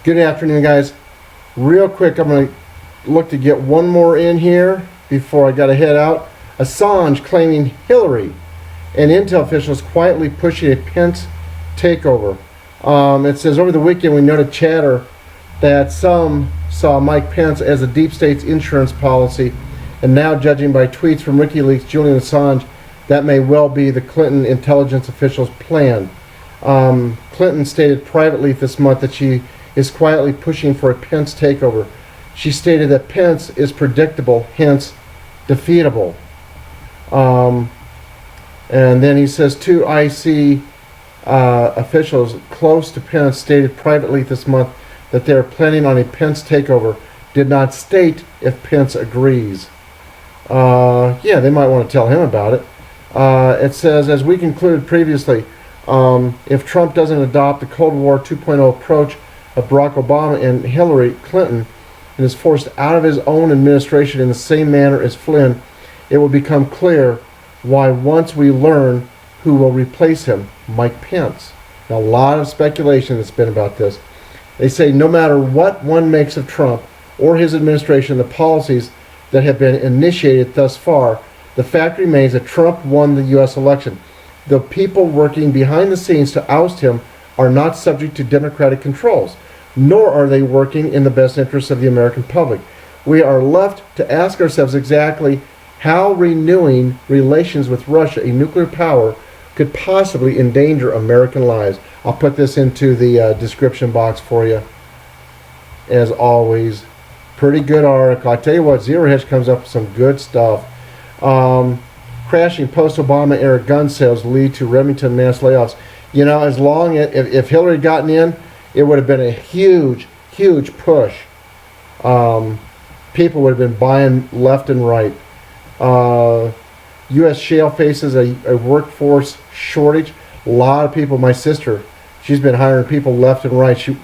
Good afternoon, guys. Real quick, I'm going to look to get one more in here before I got to head out. Assange claiming Hillary and Intel officials quietly pushing a Pence takeover. It says, over the weekend we noted chatter that some saw Mike Pence as a deep state's insurance policy, and now, judging by tweets from WikiLeaks' Julian Assange, that may well be the Clinton intelligence officials' plan. Clinton stated privately this month that she is quietly pushing for a Pence takeover. She stated that Pence is predictable, hence defeatable. And then he says two IC officials close to Pence stated privately this month that they are planning on a Pence takeover. Did not state if Pence agrees. Yeah, they might want to tell him about it. It says, as we concluded previously, if Trump doesn't adopt the Cold War 2.0 approach of Barack Obama and Hillary Clinton and is forced out of his own administration in the same manner as Flynn, it will become clear why once we learn who will replace him, Mike Pence. Now, a lot of speculation that's been about this. They say no matter what one makes of Trump or his administration, the policies that have been initiated thus far, the fact remains that Trump won the U.S. election. The people working behind the scenes to oust him are not subject to democratic controls, nor are they working in the best interests of the American public. We are left to ask ourselves exactly how renewing relations with Russia, a nuclear power, could possibly endanger American lives. I'll put this into the description box for you. As always, pretty good article. I tell you what, Zero Hedge comes up with some good stuff. Crashing post-Obama era gun sales lead to Remington mass layoffs. You know, as long as if Hillary had gotten in, it would have been a huge push. People would have been buying left and right. U.S. shale faces a workforce shortage. A lot of people. My sister, she's been hiring people left and right. She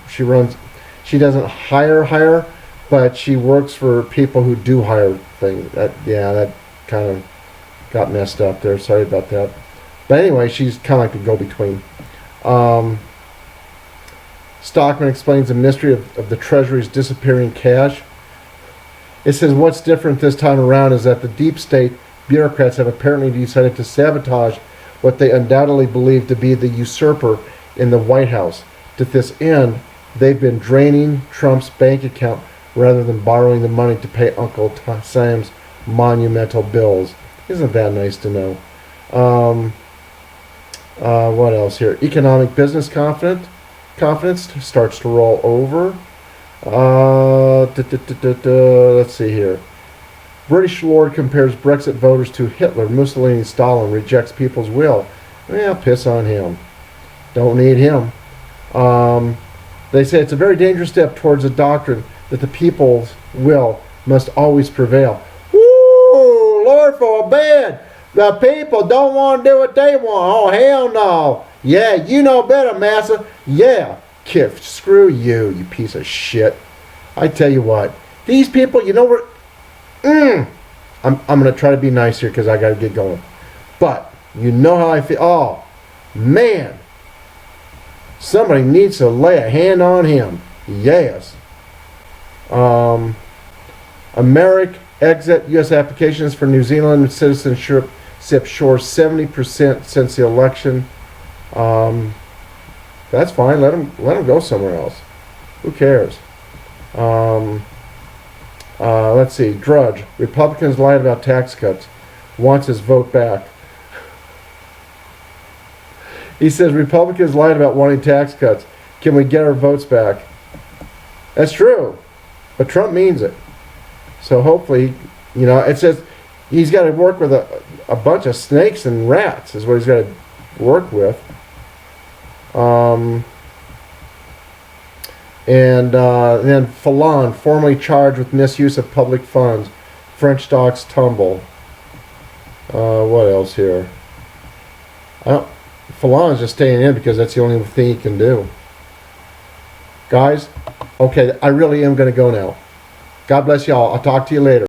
doesn't hire, but she works for people who do hire things. That kind of got messed up there. Sorry about that. But anyway, she's kind of like the go-between. Stockman explains the mystery of the Treasury's disappearing cash. It says what's different this time around is that the deep state bureaucrats have apparently decided to sabotage what they undoubtedly believe to be the usurper in the White House. To this end, they've been draining Trump's bank account rather than borrowing the money to pay Uncle Sam's monumental bills. Isn't that nice to know? What else here? Economic business confidence starts to roll over. Let's see here. British Lord compares Brexit voters to Hitler, Mussolini, Stalin, rejects people's will. Well, piss on him. Don't need him. They say it's a very dangerous step towards a doctrine that the people's will must always prevail. Woo! Lord forbid! The people don't want to do what they want. Oh, hell no. Yeah, you know better, massa. Yeah. Kid, screw you, you piece of shit. I tell you what. These people, you know what? I'm going to try to be nice here because I got to get going. But, you know how I feel. Oh, man. Somebody needs to lay a hand on him. Yes. American exit U.S. applications for New Zealand citizenship soars 70% since the election. That's fine. Let them go somewhere else. Who cares? Let's see. Drudge. Republicans lied about tax cuts. Wants his vote back. He says Republicans lied about wanting tax cuts. Can we get our votes back? That's true. But Trump means it. So hopefully, you know, it says he's got to work with a bunch of snakes and rats is what he's got to work with. And then Fallon, formerly charged with misuse of public funds. French stocks tumble. What else here? Fallon's just staying in because that's the only thing he can do. Guys, okay, I really am going to go now. God bless y'all. I'll talk to you later.